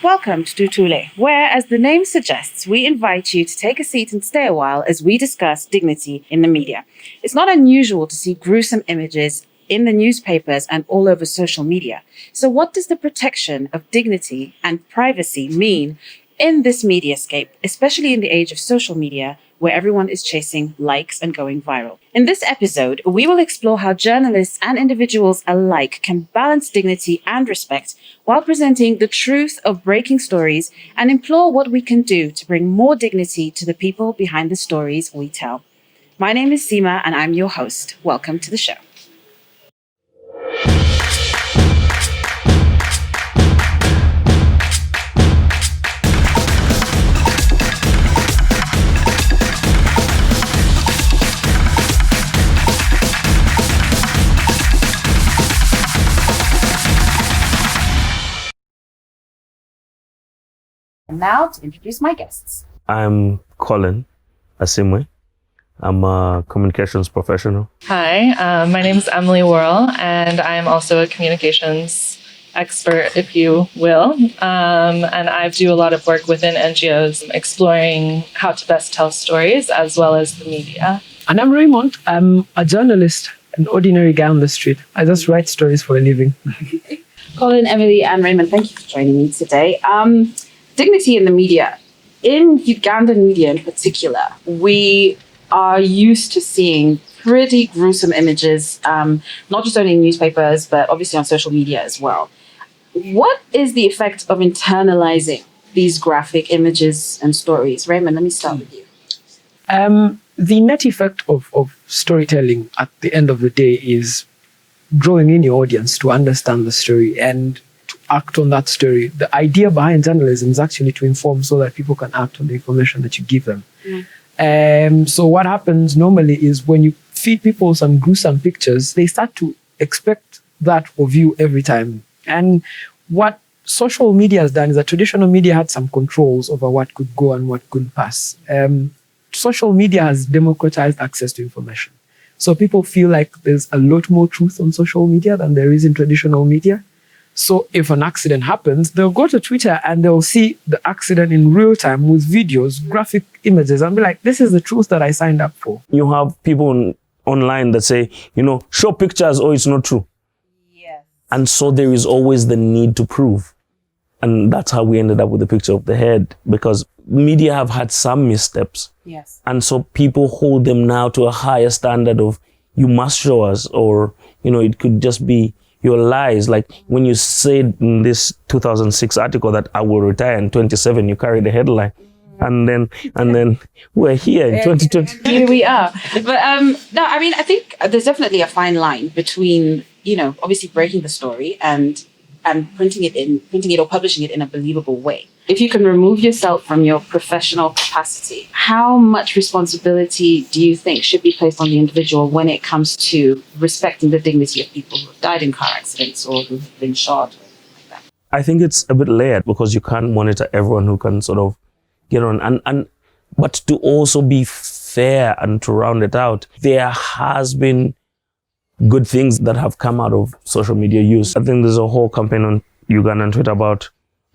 Welcome to Tutule, where, as the name suggests, we invite you to take a seat and stay a while as we discuss dignity in the media. It's not unusual to see gruesome images in the newspapers and all over social media. So what does the protection of dignity and privacy mean in this mediascape, especially in the age of social media, where everyone is chasing likes and going viral? In this episode, we will explore how journalists and individuals alike can balance dignity and respect while presenting the truth of breaking stories and implore what we can do to bring more dignity to the people behind the stories we tell. My name is Seema and I'm your host. Welcome to the show. And now to introduce my guests. I'm Colin Asiimwe. I'm a communications professional. Hi, my name is Emily Worrall, and I'm also a communications expert, if you will. And I do a lot of work within NGOs exploring how to best tell stories as well as the media. And I'm Raymond. I'm a journalist, an ordinary guy on the street. I just write stories for a living. Colin, Emily, and Raymond, thank you for joining me today. Dignity in the media. In Ugandan media in particular, we are used to seeing pretty gruesome images, not just only in newspapers, but obviously on social media as well. What is the effect of internalizing these graphic images and stories? Raymond, let me start with you. The net effect of storytelling at the end of the day is drawing in your audience to understand the story and to act on that story. The idea behind journalism is actually to inform so that people can act on the information that you give them. So what happens normally is when you feed people some gruesome pictures, they start to expect that of you every time. And what social media has done is that traditional media had some controls over what could go and what couldn't pass. Social media has democratized access to information. So people feel like there's a lot more truth on social media than there is in traditional media. So if an accident happens, they'll go to Twitter and they'll see the accident in real time with videos, graphic images, and be like, this is the truth that I signed up for. You have people online that say, show pictures or it's not true. Yes. And so there is always the need to prove. And that's how we ended up with the picture of the head, because media have had some missteps. Yes. And so people hold them now to a higher standard of, you must show us, or, it could just be your lies. Like when you said in this 2006 article that I will retire in 27, you carry the headline. And then we're here in 2020. Here we are. But no, I mean, I think there's definitely a fine line between, obviously breaking the story and printing it or publishing it in a believable way. If you can remove yourself from your professional capacity, how much responsibility do you think should be placed on the individual when it comes to respecting the dignity of people who have died in car accidents or who've been shot or like that? I think it's a bit layered because you can't monitor everyone who can sort of get on. But to also be fair and to round it out, there has been good things that have come out of social media use. I think there's a whole campaign on Ugandan Twitter about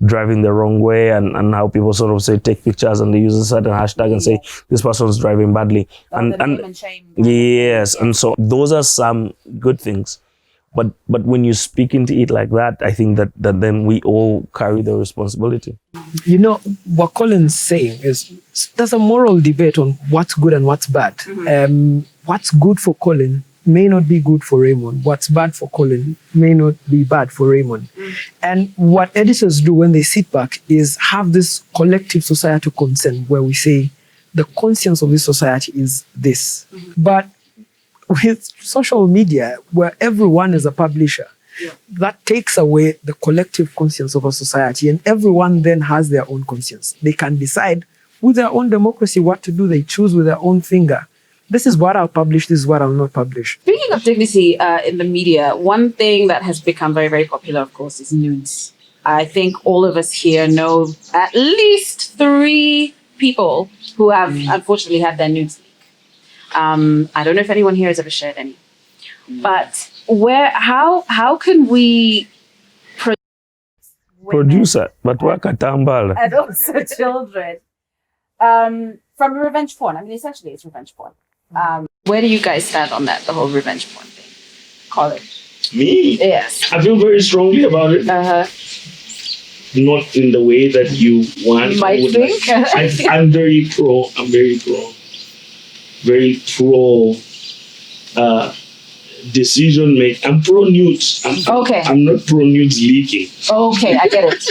driving the wrong way and how people sort of say take pictures and they use a certain hashtag and say this person's driving badly. And yes, and so those are some good things. But when you speak into it like that, I think that then we all carry the responsibility. What Colin's saying is there's a moral debate on what's good and what's bad. What's good for Colin may not be good for Raymond. What's bad for Colin may not be bad for Raymond. And what editors do when they sit back is have this collective societal consent where we say the conscience of this society is this. But with social media, where everyone is a publisher, that takes away the collective conscience of a society, and everyone then has their own conscience. They can decide with their own democracy what to do. They choose with their own finger. This is what I'll publish, this is what I'll not publish. Speaking of dignity in the media, one thing that has become very, very popular, of course, is nudes. I think all of us here know at least 3 people who have unfortunately had their nudes leak. I don't know if anyone here has ever shared any. But how can we producer, but wakatambala. and also children. From revenge porn. I mean, essentially, it's revenge porn. Where do you guys stand on that, the whole revenge porn thing? Colin? Me? Yes. I feel very strongly about it. Not in the way that you want. You might think. I'm very pro. Very pro decision make. I'm pro nudes. Okay. I'm not pro nudes leaking. Okay, I get it.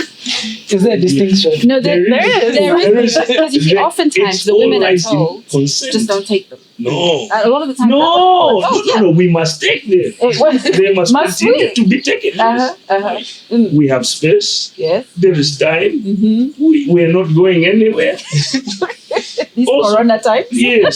Is there a distinction? No, there is. Because you see, oftentimes the women are told, consent. just don't take them. No. A lot of the time. No, we must take them. They must continue to be taken. We have space. Yes. There is time. We're not going anywhere. These Corona times. Yes.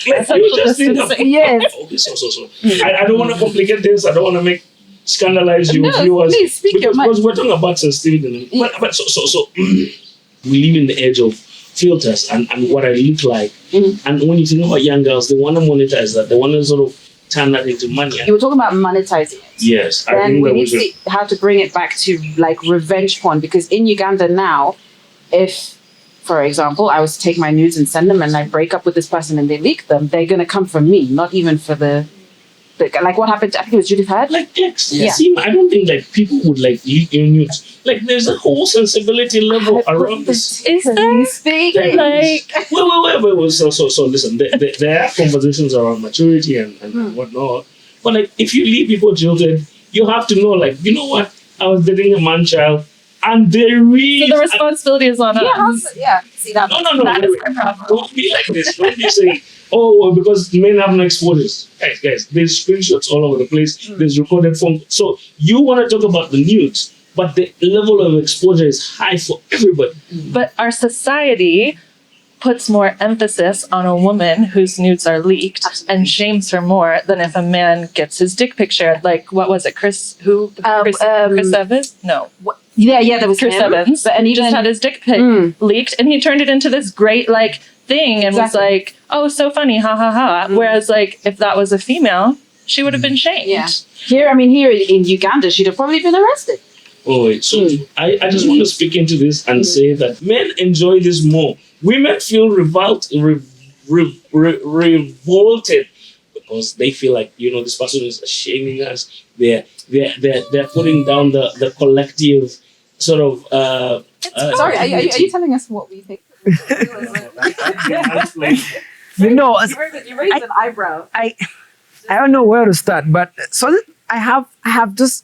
You just think of, yes. Okay, so. I don't want to complicate this. I don't want to scandalize you viewers. Please speak your mind. Because we're talking about sensitivity. But so we live in the edge of filters and what I look like. And when you think about young girls, they want to monetize that. They want to sort of turn that into money. You were talking about monetizing it. Yes. Then we need to see how to bring it back to like revenge porn, because in Uganda now, if, for example, I was to take my nudes and send them and I break up with this person and they leak them, they're going to come from me, not even for the like what happened, I think it was Judith Heard. Like text. Yeah. See, I don't think like people would like leak your nudes. Like there's a whole sensibility level around this. Is there? Like, wait. So listen, there are conversations around maturity and whatnot. But like, if you leave people jilted, you have to know, like, you know what? I was dating a man child, and they really. So the responsibility is on us. Yeah. See that? No. That is my problem. Don't be like this. Don't be saying, oh, because men have no exposures. Guys, there's screenshots all over the place. There's recorded phone. So you want to talk about the nudes, but the level of exposure is high for everybody. But our society puts more emphasis on a woman whose nudes are leaked and shames her more than if a man gets his dick picture. Like, what was it? Chris Evans? No. Yeah, there was Chris him. Evans. And he just had his dick pic leaked and he turned it into this great, like, thing and was like, oh, so funny, ha ha ha. Whereas, like, if that was a female, she would have been shamed. Yeah. Here in Uganda, she'd have probably been arrested. Oh, wait. So I just want to speak into this and say that men enjoy this more. Women feel revolted because they feel like, you know, this person is shaming us. They're putting down the collective sort of. Sorry, are you telling us what we think? You know, you raised an eyebrow. I don't know where to start, but so I have just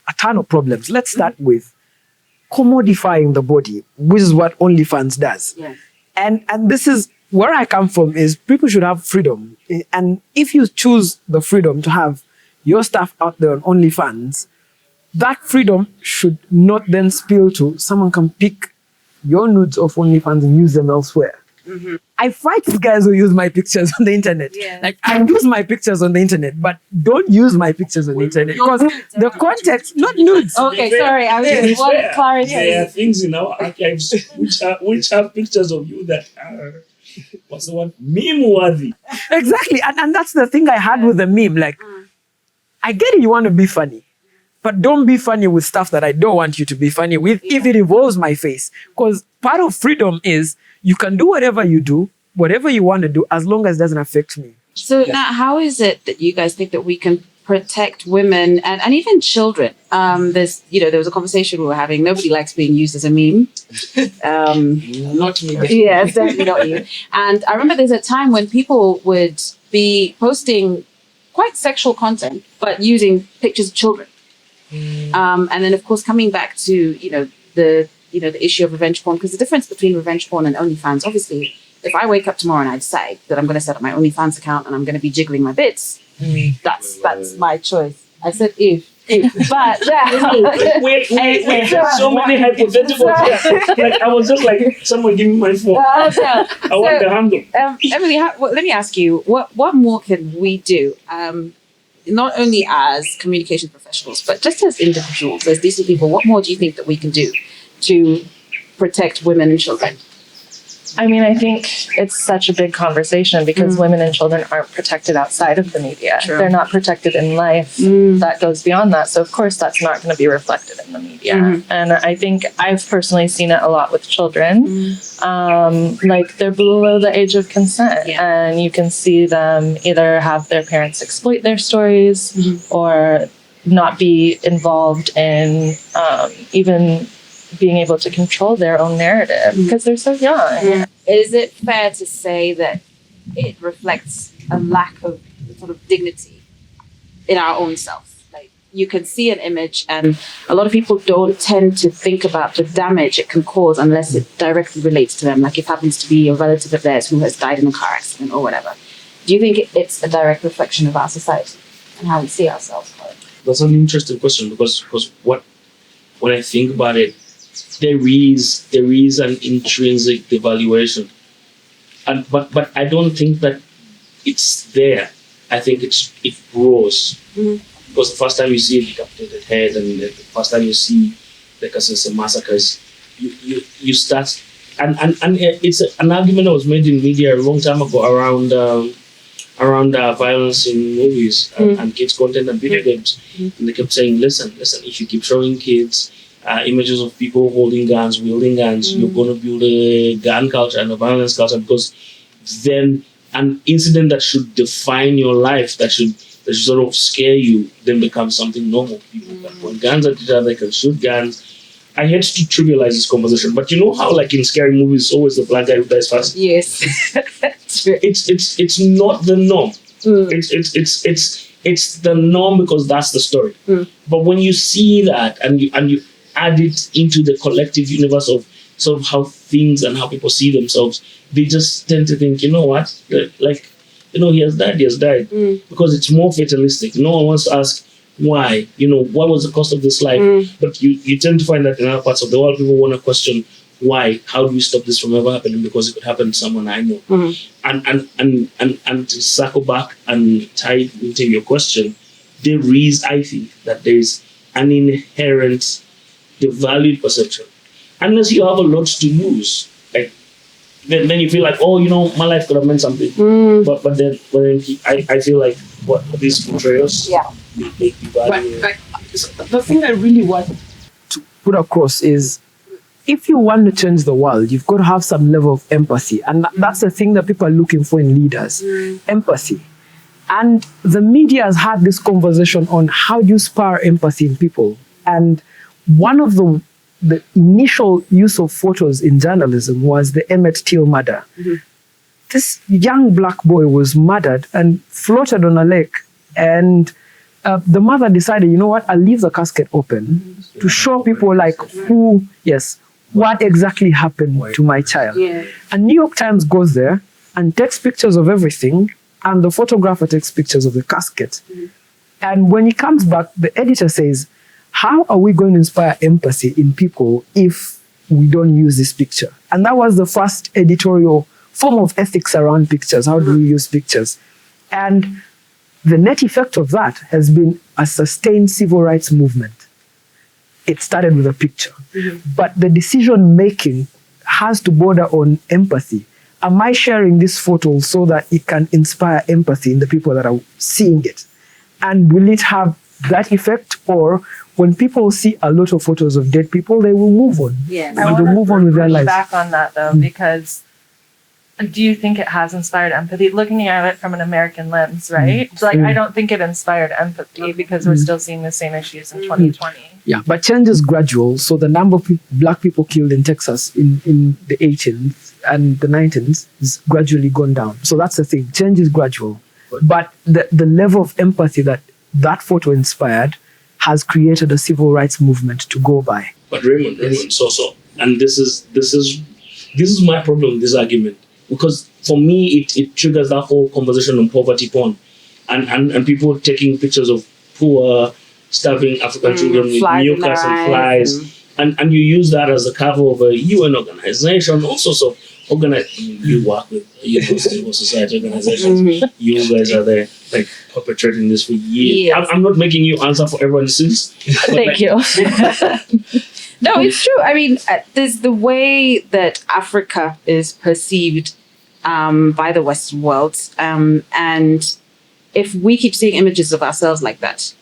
a ton of problems. Let's start with commodifying the body, which is what OnlyFans does. Yeah. And this is where I come from, is people should have freedom. And if you choose the freedom to have your stuff out there on OnlyFans, that freedom should not then spill to someone can pick your nudes off OnlyFans and use them elsewhere. I fight with guys who use my pictures on the internet. Yeah. Like, I use my pictures on the internet, but don't use my pictures on the internet because the context, not nudes. Okay, sorry, I was just wanting clarity. There are things in our archives which have pictures of you that are, what's the one? Meme-worthy. Exactly, and that's the thing I had with the meme. Like, I get it, you want to be funny, but don't be funny with stuff that I don't want you to be funny with if it involves my face. Because part of freedom is you can do whatever you do, whatever you want to do, as long as it doesn't affect me. So now, how is it that you guys think that we can protect women and even children? There was a conversation we were having. Nobody likes being used as a meme. Not me. Yeah, definitely not you. And I remember there's a time when people would be posting quite sexual content, but using pictures of children. And then, of course, coming back to the issue of revenge porn, because the difference between revenge porn and OnlyFans, obviously, if I wake up tomorrow and I decide that I'm going to set up my OnlyFans account and I'm going to be jiggling my bits, that's my choice. I said if. But wait, so many hypotheticals here. Like, I was just like, someone give me my phone. I want the handle. Emily, let me ask you, what more can we do? Not only as communication professionals, but just as individuals, as decent people, what more do you think that we can do to protect women and children? I mean, I think it's such a big conversation because women and children aren't protected outside of the media. True. They're not protected in life. That goes beyond that. So, of course, that's not going to be reflected in the media. And I think I've personally seen it a lot with children. Like, they're below the age of consent. And you can see them either have their parents exploit their stories or not be involved in even being able to control their own narrative because they're so young. Is it fair to say that it reflects a lack of sort of dignity in our own self? Like, you can see an image and a lot of people don't tend to think about the damage it can cause unless it directly relates to them, like if it happens to be a relative of theirs who has died in a car accident or whatever. Do you think it's a direct reflection of our society and how we see ourselves? That's an interesting question because when I think about it, there is an intrinsic devaluation, but I don't think that it's there. I think it grows because the first time you see a decapitated head and the first time you see the Kasese massacres, you start and it's an argument that was made in media a long time ago around violence in movies and kids content and video games, and they kept saying, listen, if you keep showing kids images of people holding guns, wielding guns, you're going to build a gun culture and a violence culture, because then an incident that should define your life, that should sort of scare you, then becomes something normal. People can point guns at each other, they can shoot guns. I hate to trivialize this conversation, but you know how, like in scary movies, it's always the black guy who dies first? Yes. It's not the norm. It's the norm because that's the story. But when you see that and you add it into the collective universe of sort of how things and how people see themselves, they just tend to think, you know what, like, you know, he has died, because it's more fatalistic. No one wants to ask why, you know, what was the cost of this life? But you tend to find that in other parts of the world, people want to question why, how do we stop this from ever happening, because it could happen to someone I know. And to circle back and tie into your question, there is, I think, that there is an inherent devalued perception. Unless you have a lot to lose, like then you feel like, oh, you know, my life could have meant something. But then I feel like what these portrayals make you value. The thing I really want to put across is, if you want to change the world, you've got to have some level of empathy. And that's the thing that people are looking for in leaders, empathy. And the media has had this conversation on how do you spur empathy in people. And one of the initial use of photos in journalism was the Emmett Till murder. This young black boy was murdered and floated on a lake. And the mother decided, you know what, I'll leave the casket open to show people like what exactly happened to my child. And New York Times goes there and takes pictures of everything, and the photographer takes pictures of the casket. And when he comes back, the editor says, how are we going to inspire empathy in people if we don't use this picture? And that was the first editorial form of ethics around pictures. How do we use pictures? And the net effect of that has been a sustained civil rights movement. It started with a picture. But the decision making has to border on empathy. Am I sharing this photo so that it can inspire empathy in the people that are seeing it? And will it have that effect? Or when people see a lot of photos of dead people, they will move on. I And they'll move on with their lives. Back on that though, because do you think it has inspired empathy? Looking at it from an American lens, right? Like, I don't think it inspired empathy because we're still seeing the same issues in 2020. Yeah, but change is gradual. So the number of black people killed in Texas in the 18th and the 19th is gradually gone down. So that's the thing. Change is gradual. But the level of empathy that photo inspired has created a civil rights movement to go by. But Raymond, and this is my problem with this argument. Because for me, it triggers that whole conversation on poverty porn. And people taking pictures of poor, starving African children with mucus and flies. And you use that as a cover of a UN organization, all sorts of you work with civil society organizations. You guys are there, like, perpetrating this for years. I'm not making you answer for everyone's sins. Thank you. No, it's true. I mean, there's the way that Africa is perceived by the Western world. And if we keep seeing images of ourselves like that,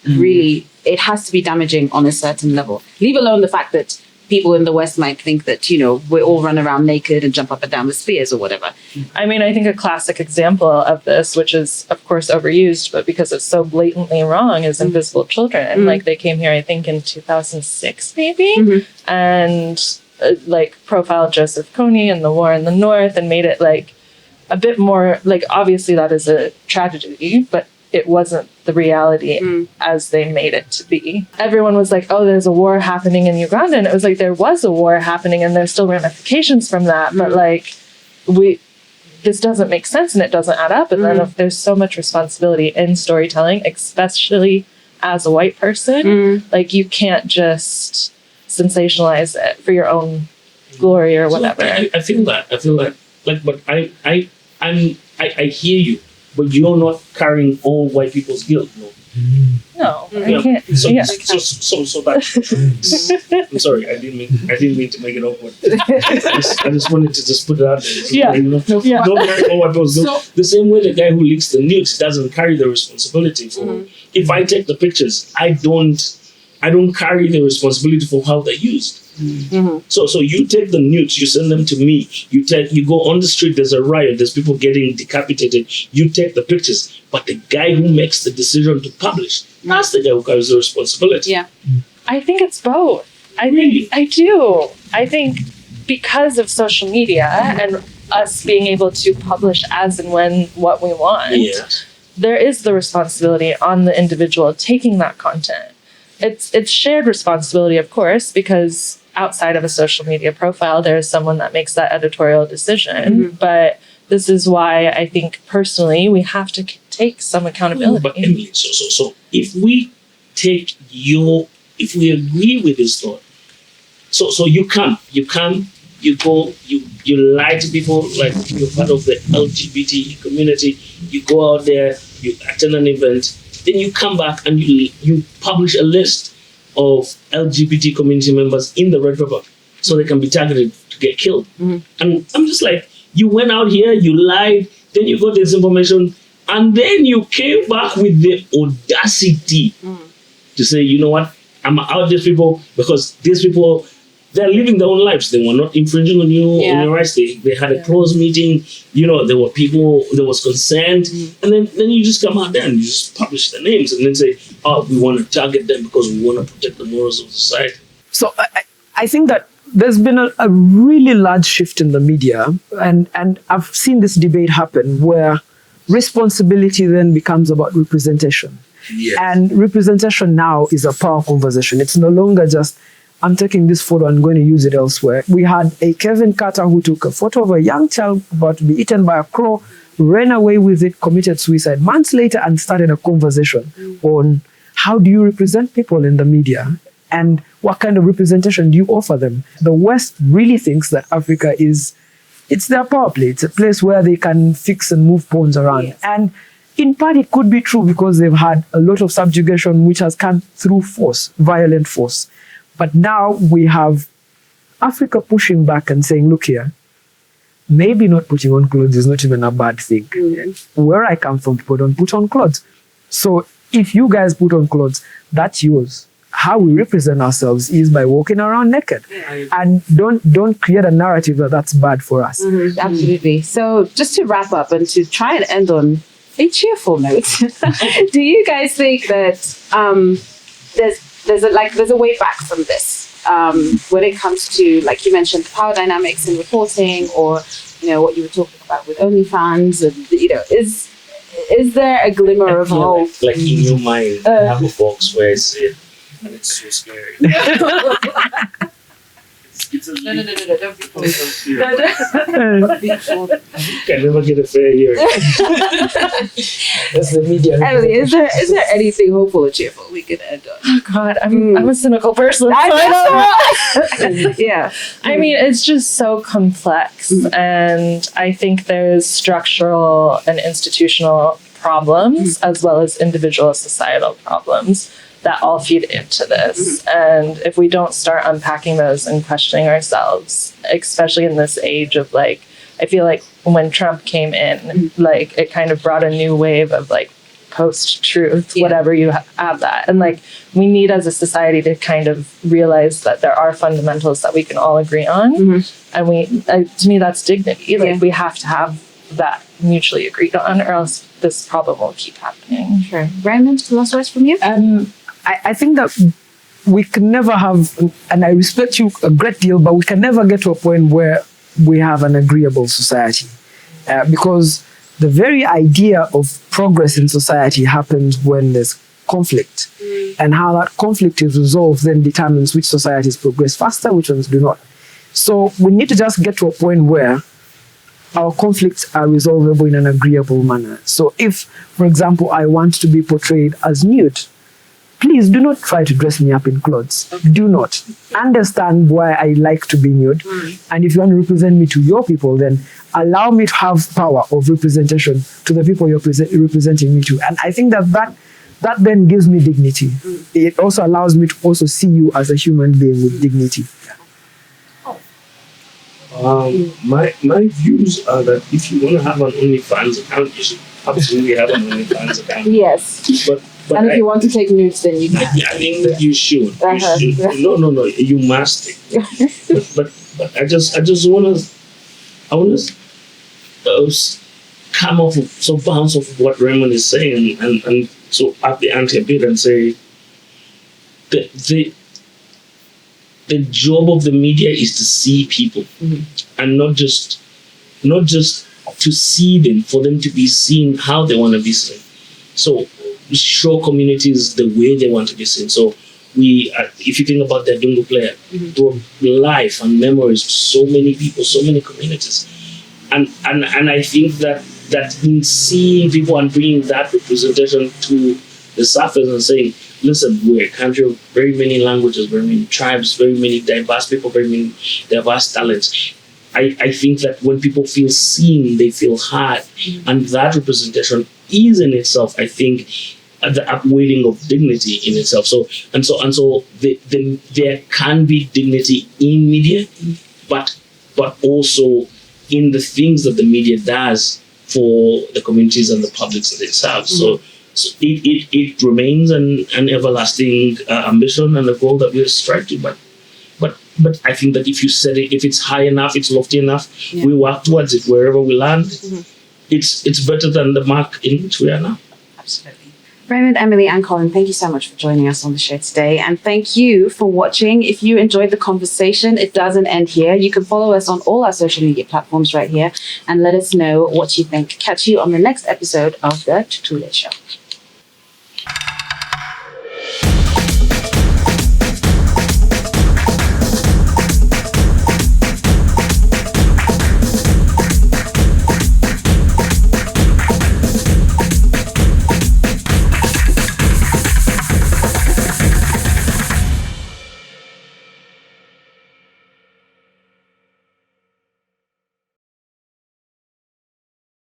really, it has to be damaging on a certain level. Leave alone the fact that people in the West might think that, we all run around naked and jump up and down with spears or whatever. I mean, I think a classic example of this, which is, of course, overused, but because it's so blatantly wrong, is Invisible Children. And like, they came here, I think, in 2006, maybe, and profiled Joseph Kony and the war in the North and made it like a bit more, like, obviously that is a tragedy, but it wasn't the reality as they made it to be. Everyone was like, oh, there's a war happening in Uganda. And it was like, there was a war happening and there's still ramifications from that. But like, this doesn't make sense and it doesn't add up. And then if there's so much responsibility in storytelling, especially as a white person, like you can't just sensationalize it for your own glory or whatever. So I feel that. Like, but I hear you. But you're not carrying all white people's guilt, no? No, I can't. So that. I'm sorry, I didn't mean to make it awkward. I just wanted to just put it out there. Don't carry all white people's guilt. The same way the guy who leaks the nukes doesn't carry the responsibility for. If I take the pictures, I don't carry the responsibility for how they're used. So you take the nukes, you send them to me. You go on the street, there's a riot, there's people getting decapitated. You take the pictures, but the guy who makes the decision to publish, that's the guy who carries the responsibility. Yeah, I think it's both. I do. I think because of social media and us being able to publish as and when what we want, there is the responsibility on the individual taking that content. It's shared responsibility, of course, because outside of a social media profile, there is someone that makes that editorial decision. But this is why I think personally we have to take some accountability. But Emily, so if we agree with this thought, so you go, you lie to people like you're part of the LGBT community. You go out there, you attend an event. Then you come back and you publish a list of LGBT community members in the red pepper so they can be targeted to get killed. And I'm just like, you went out here, you lied, then you got this information, and then you came back with the audacity to say, you know what, I'm out these people because these people, they're living their own lives. They were not infringing on your rights. They had a closed meeting. There were people, there was consent. And then you just come out there and you just publish their names and then say, oh, we want to target them because we want to protect the morals of society. So I think that there's been a really large shift in the media. And I've seen this debate happen where responsibility then becomes about representation. Yes. And representation now is a power conversation. It's no longer just, I'm taking this photo and going to use it elsewhere. We had a Kevin Carter who took a photo of a young child about to be eaten by a crow, ran away with it, committed suicide months later, and started a conversation on how do you represent people in the media and what kind of representation do you offer them. The West really thinks that Africa it's their power play. It's a place where they can fix and move pawns around. Yes. And in part, it could be true because they've had a lot of subjugation which has come through force, violent force. But now we have Africa pushing back and saying, look here, maybe not putting on clothes is not even a bad thing. Where I come from, people don't put on clothes. So if you guys put on clothes, that's yours. How we represent ourselves is by walking around naked. And don't create a narrative that that's bad for us. Absolutely. So just to wrap up and to try and end on a cheerful note, do you guys think that there's a way back from this when it comes to, like you mentioned, power dynamics in reporting, or what you were talking about with OnlyFans, and is there a glimmer of hope? Like in your mind, I have a box where I sit, and it's so scary. No, don't be false. Can never get a fair hearing. That's the media. Emily, is there anything hopeful or cheerful we could end on? Oh God, I'm a cynical person. Yeah. I mean, it's just so complex, and I think there's structural and institutional problems as well as individual societal problems. that all feed into this. And if we don't start unpacking those and questioning ourselves, especially in this age of like, I feel like when Trump came in, like it kind of brought a new wave of like post-truth, whatever you have that. And like, we need as a society to kind of realize that there are fundamentals that we can all agree on. And to me, that's dignity. Like we have to have that mutually agreed on, or else this problem will keep happening. Sure. Raymond, last words from you? I think that we can never have, and I respect you a great deal, but we can never get to a point where we have an agreeable society. Because the very idea of progress in society happens when there's conflict. And how that conflict is resolved then determines which societies progress faster, which ones do not. So we need to just get to a point where our conflicts are resolvable in an agreeable manner. So if, for example, I want to be portrayed as nude, please do not try to dress me up in clothes. Do not. Understand why I like to be nude. And if you want to represent me to your people, then allow me to have power of representation to the people you're representing me to. And I think that then gives me dignity. It also allows me to also see you as a human being with dignity. My views are that if you want to have an OnlyFans account, you should absolutely have an OnlyFans account. Yes. But and if you want to take nudes, then you can. I think that you should. You should. No, you must. but I want to come off of some bounce of what Raymond is saying, and so up the ante a bit and say the job of the media is to see people, and not just to see them, for them to be seen how they want to be seen. So show communities the way they want to be seen. So if you think about the Dungu player, brought life and memories to so many people, so many communities, and I think that in seeing people and bringing that representation to the surface and saying, listen, we're a country of very many languages, very many tribes, very many diverse people, very many diverse talents. I think that when people feel seen, they feel heard, and that representation is in itself, I think, the upweighting of dignity in itself. So there can be dignity in media, but also in the things that the media does for the communities and the publics that it serves. So it remains an everlasting ambition and a goal that we strive to. But I think that if you set it, if it's high enough, it's lofty enough, we work towards it wherever we land. It's better than the mark in which we are now. Absolutely. Raymond, Emily, and Colin, thank you so much for joining us on the show today. And thank you for watching. If you enjoyed the conversation, it doesn't end here. You can follow us on all our social media platforms right here and let us know what you think. Catch you on the next episode of the Tutule Show.